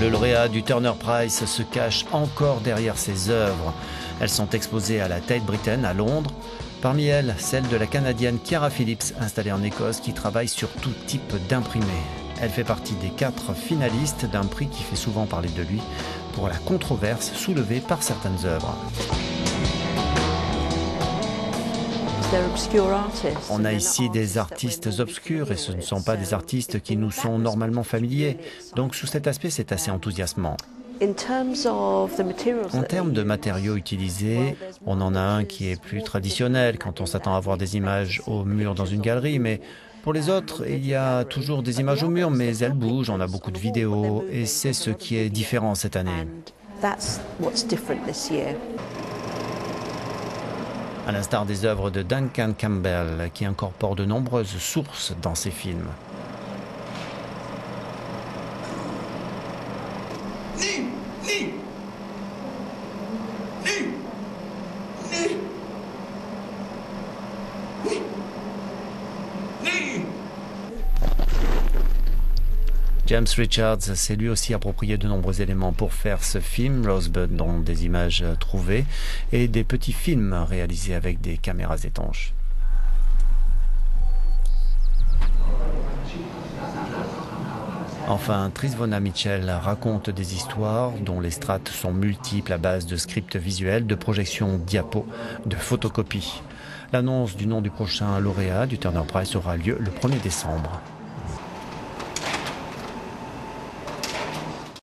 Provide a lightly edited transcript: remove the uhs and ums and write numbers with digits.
Le lauréat du Turner Prize se cache encore derrière ses œuvres. Elles sont exposées à la Tate Britain à Londres. Parmi elles, celle de la Canadienne Chiara Phillips, installée en Écosse, qui travaille sur tout type d'imprimé. Elle fait partie des 4 finalistes d'un prix qui fait souvent parler de lui pour la controverse soulevée par certaines œuvres. On a ici des artistes obscurs et ce ne sont pas des artistes qui nous sont normalement familiers. Donc sous cet aspect, c'est assez enthousiasmant. En termes de matériaux utilisés, on en a un qui est plus traditionnel quand on s'attend à voir des images au mur dans une galerie, mais pour les autres, il y a toujours des images au mur, mais elles bougent, on a beaucoup de vidéos et c'est ce qui est différent cette année. À l'instar des œuvres de Duncan Campbell, qui incorporent de nombreuses sources dans ses films. James Richards s'est lui aussi approprié de nombreux éléments pour faire ce film, Rosebud, dont des images trouvées et des petits films réalisés avec des caméras étanches. Enfin, Trisvona Mitchell raconte des histoires dont les strates sont multiples à base de scripts visuels, de projections diapos, de photocopies. L'annonce du nom du prochain lauréat du Turner Prize aura lieu le 1er décembre.